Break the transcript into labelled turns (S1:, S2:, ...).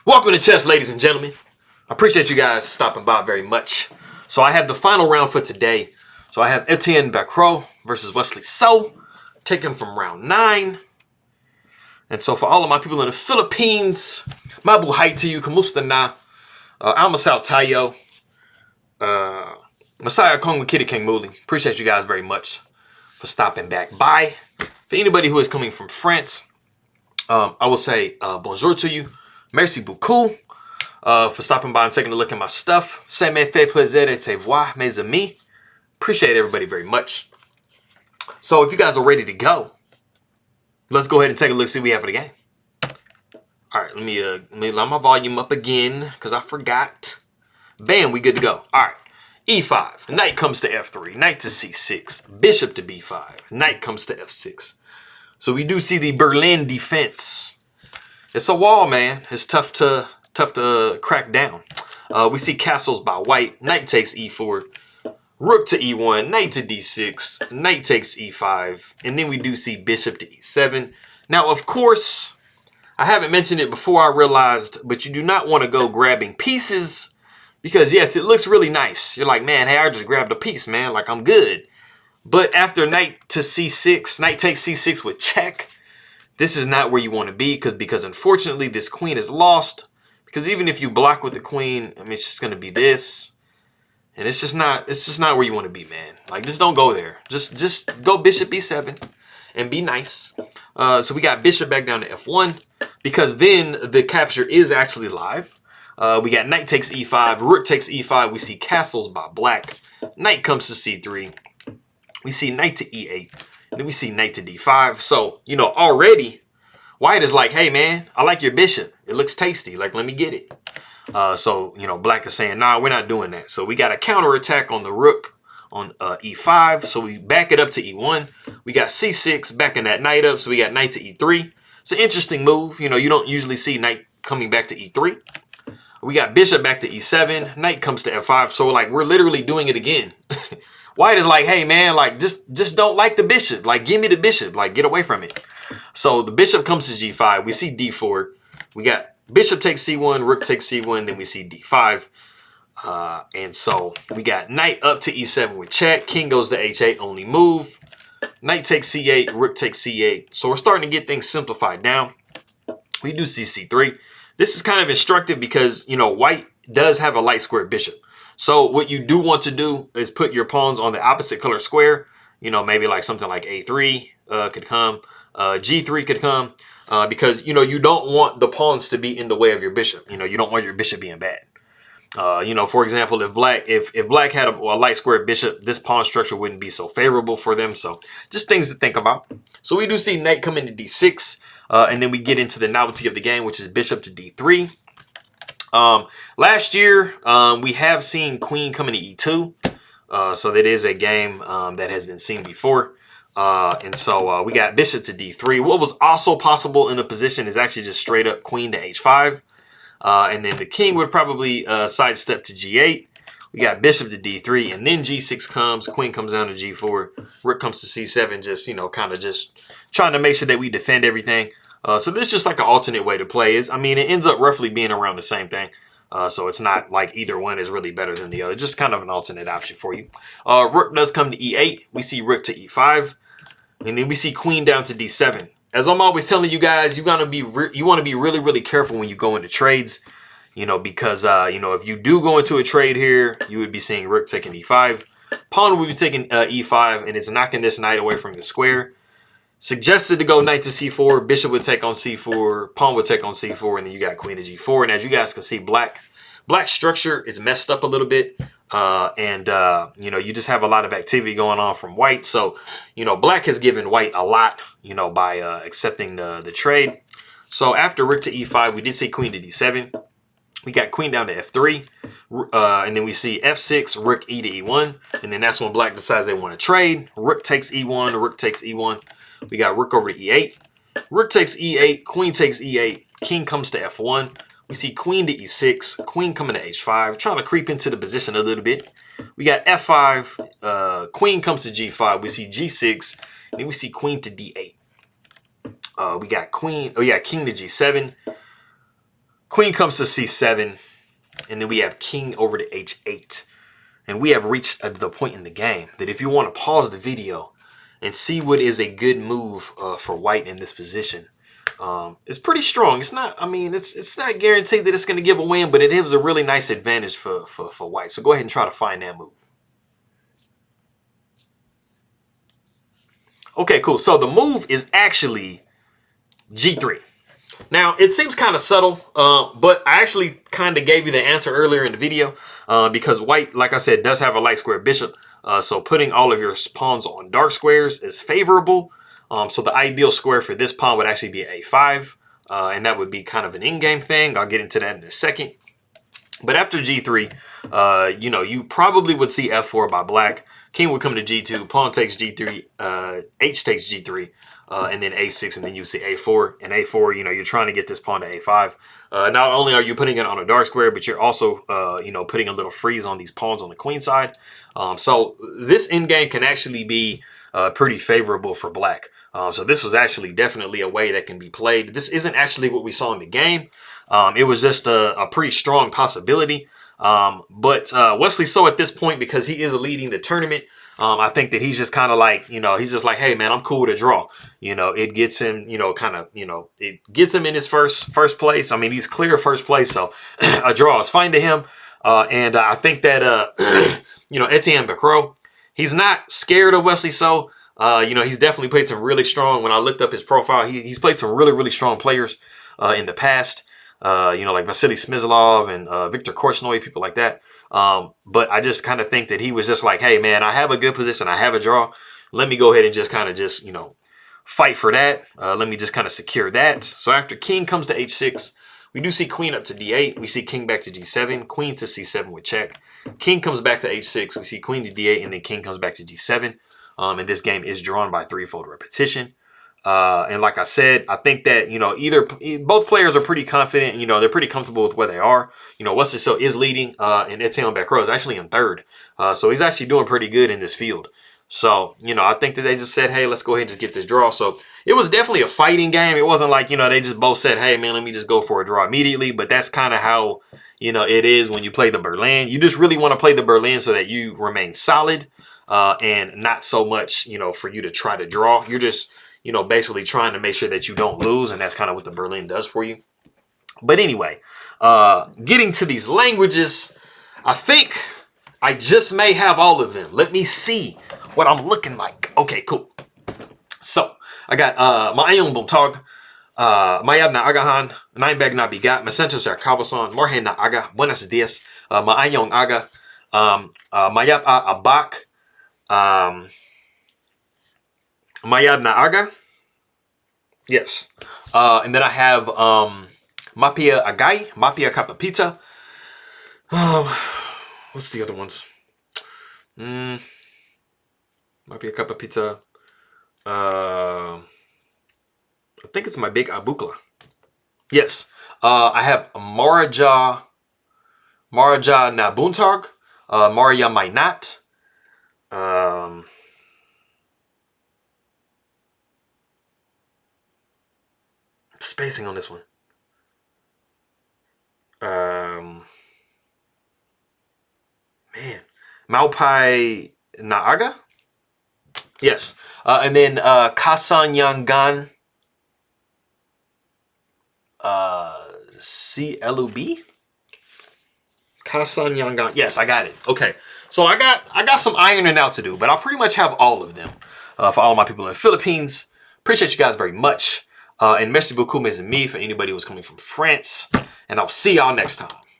S1: Welcome to chess, ladies and gentlemen. I appreciate you guys stopping by very much. So I have the final round for today. So I have Étienne Bacrot versus Wesley So, taken from round 9. And so for all of my people in the Philippines, mabuhay to you, kamusta na? Almasal tayo. Masaya kong Makita King Muli. Appreciate you guys very much for stopping back by. For anybody who is coming from France, I will say bonjour to you. Merci beaucoup for stopping by and taking a look at my stuff. Ça me fait plaisir de te voir, mes amis. Appreciate everybody very much. So if you guys are ready to go, let's go ahead and take a look, see what we have for the game. All right, let me let my volume up again because I forgot. Bam, we good to go. All right, E5. Knight comes to F3. Knight to C6. Bishop to B5. Knight comes to F6. So we do see the Berlin defense. It's a wall, man. It's tough to crack down. We see castles by white. Knight takes E4. Rook to E1. Knight to D6. Knight takes E5. And then we do see bishop to E7. Now, of course, I haven't mentioned it before I realized, but you do not want to go grabbing pieces because, yes, it looks really nice. You're like, man, hey, I just grabbed a piece, man. Like, I'm good. But after knight to C6, knight takes C6 with check, this is not where you want to be because unfortunately this queen is lost. Because even if you block with the queen, I mean, it's just going to be this. And it's just not where you want to be, man. Like, just don't go there. Just go bishop E7 and be nice. So we got bishop back down to F1 because then the capture is actually live. We got knight takes E5, rook takes E5. We see castles by black. Knight comes to C3. We see knight to E8. And then we see knight to D5. So, you know, already white is like, hey, man, I like your bishop. It looks tasty. Like, let me get it. So, you know, black is saying, nah, we're not doing that. So we got a counterattack on the rook on E5. So we back it up to E1. We got C6 backing that knight up. So we got knight to E3. It's an interesting move. You know, you don't usually see knight coming back to E3. We got bishop back to E7. Knight comes to F5. So, like, we're literally doing it again. White is like, hey, man, like, just don't like the bishop. Like, give me the bishop. Like, get away from it. So the bishop comes to G5. We see D4. We got bishop takes C1, rook takes C1. Then we see D5. And so we got knight up to E7 with check. King goes to H8, only move. Knight takes C8, rook takes C8. So we're starting to get things simplified now. We do see C3. This is kind of instructive because, you know, white does have a light square bishop. So what you do want to do is put your pawns on the opposite color square. You know, maybe like something like A3 could come. G3 could come. Because, you know, you don't want the pawns to be in the way of your bishop. You know, you don't want your bishop being bad. You know, for example, if black had a light square bishop, this pawn structure wouldn't be so favorable for them. So just things to think about. So we do see knight come into D6. And then we get into the novelty of the game, which is bishop to D3. Last year, we have seen queen come into E2. So that is a game that has been seen before. And so we got bishop to D3. What was also possible in the position is actually just straight up queen to H5. And then the king would probably sidestep to G8. We got bishop to D3 and then G6 comes. Queen comes down to G4. Rook comes to C7. Just, you know, kind of just trying to make sure that we defend everything. So this is just like an alternate way to play. I mean, it ends up roughly being around the same thing. So it's not like either one is really better than the other. Just kind of an alternate option for you. Rook does come to E8. We see rook to E5. And then we see queen down to D7. As I'm always telling you guys, you want to be really, really careful when you go into trades. You know, because, you know, if you do go into a trade here, you would be seeing rook taking E5. Pawn would be taking E5, and it's knocking this knight away from the square. Suggested to go knight to C4. Bishop would take on C4. Pawn would take on C4, and then you got queen to G4. And as you guys can see, black structure is messed up a little bit. You know, you just have a lot of activity going on from white. So, you know, black has given white a lot, you know, by accepting the trade. So after rook to E5, we did see queen to D7. We got queen down to F3. And then we see F6, rook E to E1. And then that's when black decides they want to trade. Rook takes E1, rook takes E1. We got rook over to E8. Rook takes E8, queen takes E8. King comes to F1. We see queen to E6, queen coming to H5, trying to creep into the position a little bit. We got F5, queen comes to G5. We see G6, and then we see queen to D8. We got king to G7. Queen comes to C7. And then we have king over to H8. And we have reached the point in the game that if you want to pause the video and see what is a good move for white in this position, it's pretty strong. It's not, I mean, it's not guaranteed that it's going to give a win, but it is a really nice advantage for white. So go ahead and try to find that move. Okay, cool. So the move is actually G3. Now, it seems kind of subtle, but I actually kind of gave you the answer earlier in the video because white, like I said, does have a light square bishop. So putting all of your pawns on dark squares is favorable. So the ideal square for this pawn would actually be A5, and that would be kind of an in-game thing. I'll get into that in a second. But after G3, you know, you probably would see F4 by black. King would come to G2, pawn takes G3, H takes G3. And then A6, and then you see A4. And A4, you know, you're trying to get this pawn to A5. Not only are you putting it on a dark square, but you're also, you know, putting a little freeze on these pawns on the queen side. So this endgame can actually be pretty favorable for black. So this was actually definitely a way that can be played. This isn't actually what we saw in the game. It was just a pretty strong possibility. But Wesley So at this point, because he is leading the tournament, I think that he's just kind of like, you know, he's just like, hey, man, I'm cool with a draw. You know, it gets him, you know, kind of, you know, it gets him in his first place. I mean, he's clear first place. So a draw is fine to him. And I think that, you know, Étienne Bacrot, he's not scared of Wesley So. You know, he's definitely played some really strong. When I looked up his profile, he's played some really, really strong players in the past. You know, like Vasily Smyslov and Victor Korchnoi, people like that. But I just kind of think that he was just like, hey, man, I have a good position. I have a draw. Let me go ahead and just kind of just, you know, fight for that. Let me just kind of secure that. So after king comes to H6, we do see queen up to D8. We see king back to G7, queen to C7 with check. King comes back to H6. We see queen to D8, and then king comes back to G7. And this game is drawn by threefold repetition. And like I said, I think that, you know, both players are pretty confident. You know, they're pretty comfortable with where they are. You know, Wesley So is leading, and Étienne Bacrot is actually in third. So he's actually doing pretty good in this field. So, you know, I think that they just said, hey, let's go ahead and just get this draw. So it was definitely a fighting game. It wasn't like, you know, they just both said, hey, man, let me just go for a draw immediately. But that's kind of how, you know, it is when you play the Berlin. You just really want to play the Berlin so that you remain solid and not so much, you know, for you to try to draw. You're just, you know, basically trying to make sure that you don't lose. And that's kind of what the Berlin does for you. But anyway, getting to these languages, I think I just may have all of them. Let me see what I'm looking like. Okay, cool. So I got Maayong Buntag, Mayab na agahan, Nainbag na bigat, Masentos ar kabason, Morhen na aga, Buenos dias, Maayong aga, Mayab a abak, Mayab na aga. Yes. And then I have Mapia Agay, Mapia Kapapita. What's the other ones? Mapia Kapapita. I think it's my big Abukla. Yes. I have Maraja Nabuntag, Maria Mainat. Spacing on this one. Man. Maupai Naaga? Yes. And then Kasanyangan CLUB? Kasanyangan. Yes, I got it. Okay. So I got some ironing out to do, but I'll pretty much have all of them for all of my people in the Philippines. Appreciate you guys very much. And merci beaucoup, mes amis, for anybody who's coming from France. And I'll see y'all next time.